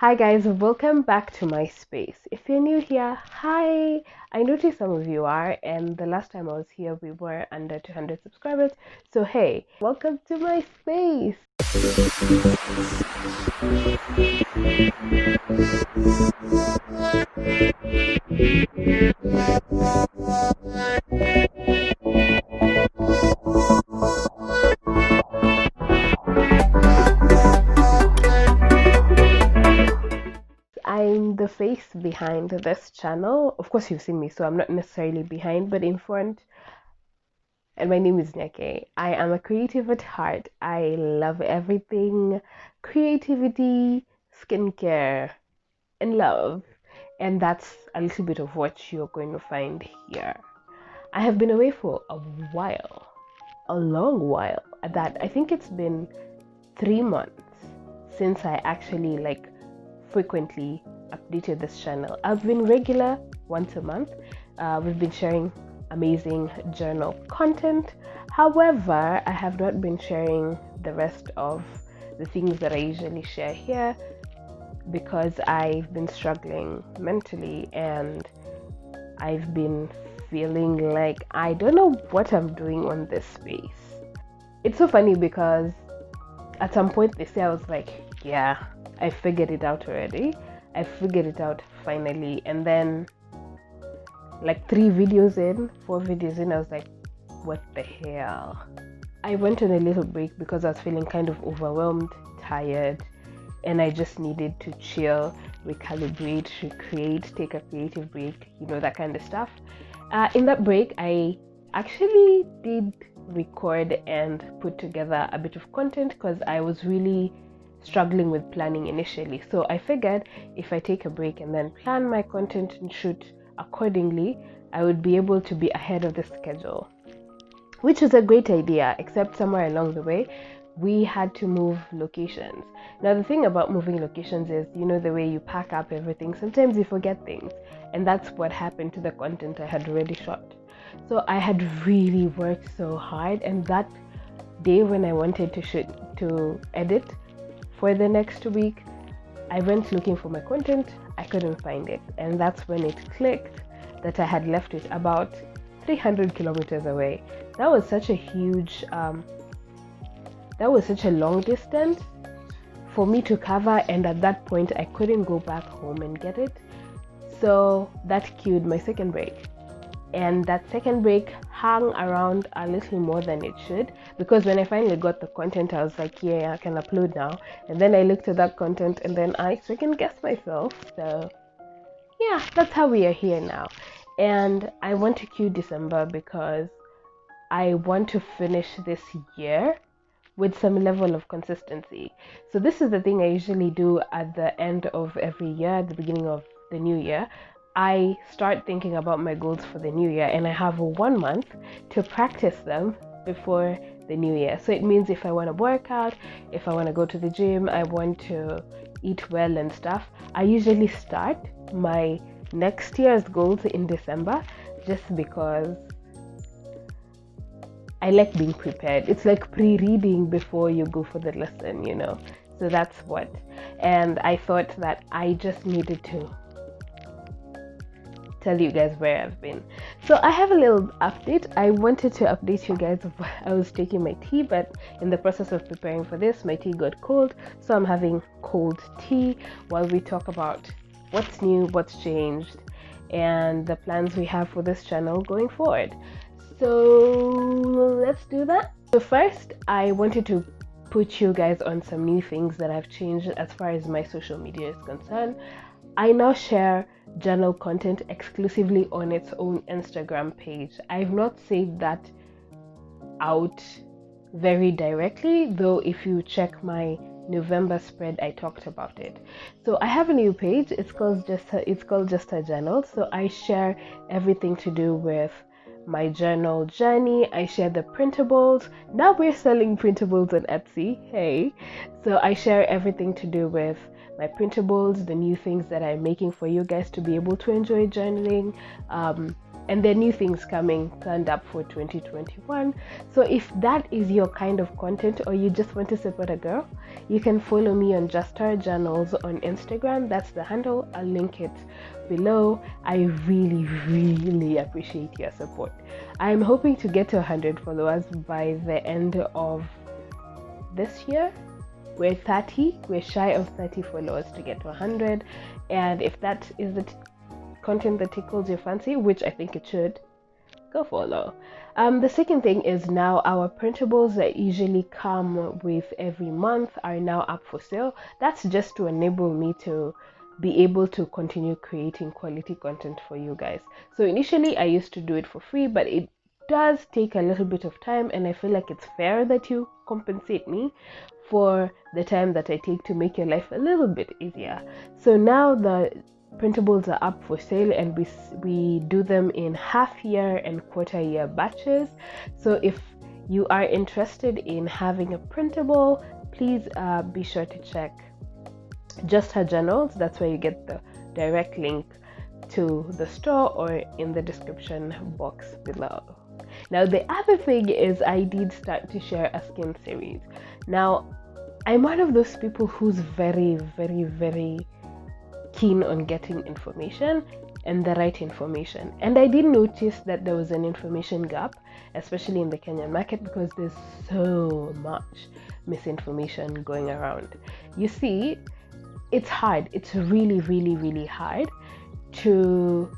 Hi guys, welcome back to my space. If you're new here, hi. I noticed some of you are, and the last time I was here we were under 200 subscribers. So hey, welcome to my space. I'm the face behind this channel. Of course, you've seen me, so I'm not necessarily behind, but in front. And my name is Nyake. I am a creative at heart. I love everything creativity, skincare, and love. And that's a little bit of what you're going to find here. I have been away for a while, a long while at that. I think it's been 3 months since I actually frequently updated this channel. I've been regular once a month. We've been sharing amazing journal content. However, I have not been sharing the rest of the things that I usually share here because I've been struggling mentally and I've been feeling like I don't know what I'm doing on this space. It's so funny because at some point they say I was like, yeah, I figured it out already. I figured it out finally. And then like 4 videos in, I was like, what the hell? I went on a little break because I was feeling kind of overwhelmed, tired, and I just needed to chill, recalibrate, recreate, take a creative break, that kind of stuff. In that break, I actually did record and put together a bit of content because I was really struggling with planning initially. So I figured if I take a break and then plan my content and shoot accordingly, I would be able to be ahead of the schedule, which is a great idea, except somewhere along the way we had to move locations. Now the thing about moving locations is, the way you pack up everything, sometimes you forget things, and that's what happened to the content I had already shot. So I had really worked so hard, and that day when I wanted to edit for the next week, I went looking for my content. I couldn't find it, and that's when it clicked that I had left it about 300 kilometers away. That was such a huge that was such a long distance for me to cover, and at that point I couldn't go back home and get it. So that cued my second break, and that second break hung around a little more than it should, because when I finally got the content I was like, yeah, I can upload now. And then I looked at that content and then I second guessed myself. So yeah, that's how we are here now. And I want to cue December because I want to finish this year with some level of consistency. So this is the thing I usually do at the end of every year, at the beginning of the new year. I start thinking about my goals for the new year, and I have 1 month to practice them before the new year. So it means if I want to work out, if I want to go to the gym, I want to eat well and stuff, I usually start my next year's goals in December, just because I like being prepared. It's like pre-reading before you go for the lesson, So that's what. And I thought that I just needed to tell you guys where I've been. So I have a little update. I wanted to update you guys. I was taking my tea, but in the process of preparing for this, my tea got cold. So I'm having cold tea while we talk about what's new, what's changed, and the plans we have for this channel going forward. So let's do that. So first, I wanted to put you guys on some new things that have changed as far as my social media is concerned. I now share journal content exclusively on its own Instagram page. I've not said that out very directly, though if you check my November spread, I talked about it. So I have a new page. It's called Just a Journal. So I share everything to do with my journal journey. I share the printables. Now we're selling printables on Etsy. Hey. So I share everything to do with my printables, the new things that I'm making for you guys to be able to enjoy journaling, and there are new things coming planned up for 2021. So if that is your kind of content, or you just want to support a girl, you can follow me on JustherJournals on Instagram. That's the handle. I'll link it below. I really appreciate your support. I'm hoping to get to 100 followers by the end of this year. We're shy of 30 followers to get to 100, and if that is the content that tickles your fancy, which I think it should, go follow. The second thing is, now our printables that usually come with every month are now up for sale. That's just to enable me to be able to continue creating quality content for you guys. So initially I used to do it for free, but it does take a little bit of time, and I feel like it's fair that you compensate me for the time that I take to make your life a little bit easier. So now the printables are up for sale, and we do them in half year and quarter year batches. So if you are interested in having a printable, please be sure to check JustherJournals. That's where you get the direct link to the store, or in the description box below. Now the other thing is, I did start to share a skin series. Now I'm one of those people who's very keen on getting information, and the right information. And I did notice that there was an information gap, especially in the Kenyan market, because there's so much misinformation going around. You see, it's hard. It's really hard to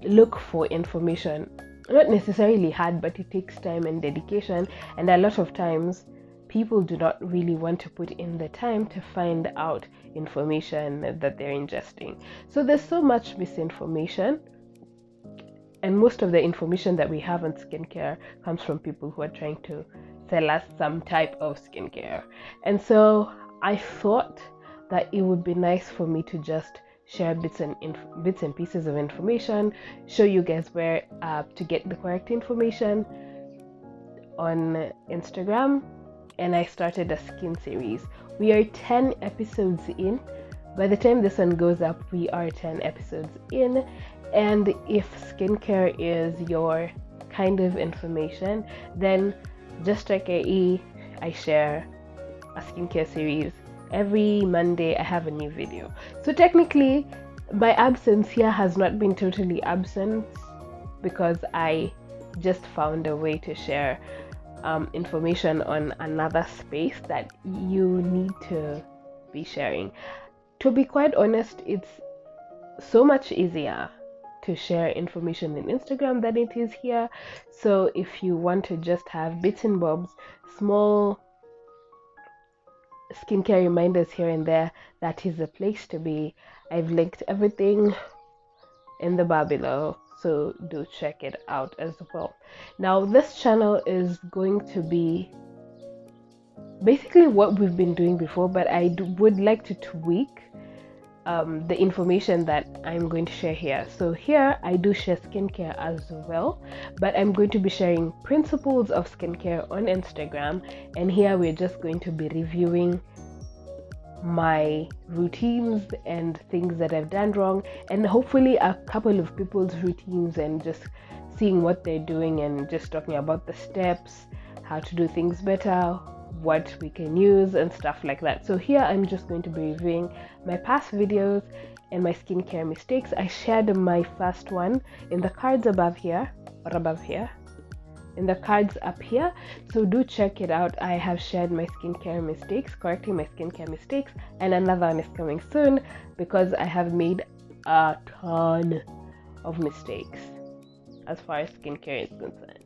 look for information. Not necessarily hard, but it takes time and dedication, and a lot of times people do not really want to put in the time to find out information that they're ingesting. So there's so much misinformation, and most of the information that we have on skincare comes from people who are trying to sell us some type of skincare. And so I thought that it would be nice for me to just share bits and pieces of information, show you guys where to get the correct information on Instagram. And I started a skin series. We are 10 episodes in. By the time this one goes up, we are 10 episodes in. And if skincare is your kind of information, then JustherKE, I share a skincare series. Every Monday I have a new video. So technically my absence here has not been totally absent, because I just found a way to share information on another space that you need to be sharing. To be quite honest, it's so much easier to share information in Instagram than it is here. So if you want to just have bits and bobs, small skincare reminders here and there, that is the place to be. I've linked everything in the bar below, so do check it out as well. Now this channel is going to be basically what we've been doing before, but I would like to tweak the information that I'm going to share here. So here I do share skincare as well, but I'm going to be sharing principles of skincare on Instagram, and here we're just going to be reviewing my routines and things that I've done wrong, and hopefully a couple of people's routines, and just seeing what they're doing and just talking about the steps, how to do things better, what we can use and stuff like that. So here I'm just going to be reviewing my past videos and my skincare mistakes. I shared my first one in the cards above here, or above here, in the cards up here, so do check it out. I have shared my skincare mistakes, correcting my skincare mistakes, and another one is coming soon because I have made a ton of mistakes as far as skincare is concerned.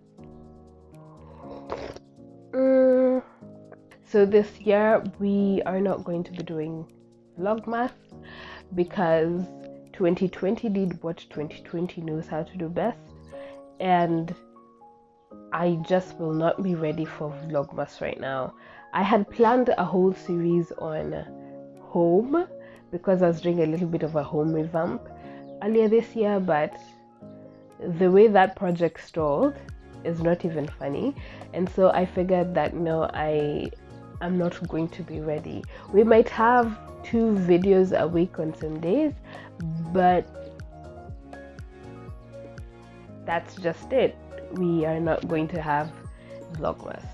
So this year we are not going to be doing Vlogmas, because 2020 did what 2020 knows how to do best, and I just will not be ready for Vlogmas right now. I had planned a whole series on home, because I was doing a little bit of a home revamp earlier this year, but the way that project stalled is not even funny, and so I figured that no, I'm not going to be ready. We might have 2 videos a week on some days, but that's just it. We are not going to have Vlogmas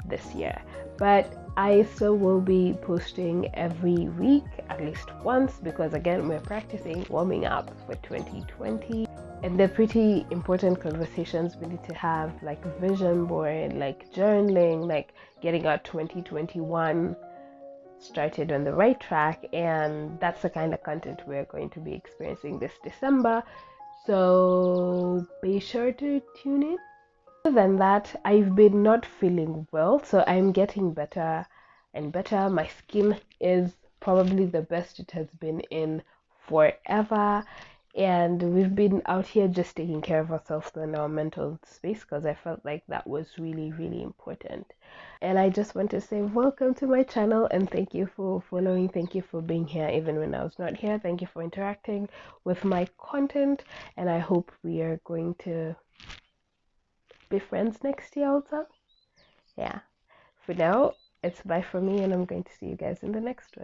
this year, but I still will be posting every week at least once, because again, we're practicing warming up for 2020, and they're pretty important conversations we need to have, like vision board, like journaling, like getting our 2021 started on the right track. And that's the kind of content we're going to be experiencing this December, so be sure to tune in. Other than that, I've been not feeling well, so I'm getting better and better. My skin is probably the best it has been in forever, and we've been out here just taking care of ourselves in our mental space, because I felt like that was really, really important. And I just want to say welcome to my channel, and thank you for following. Thank you for being here even when I was not here. Thank you for interacting with my content, and I hope we are going to be friends next year also. Yeah. For now, it's bye from me, and I'm going to see you guys in the next one.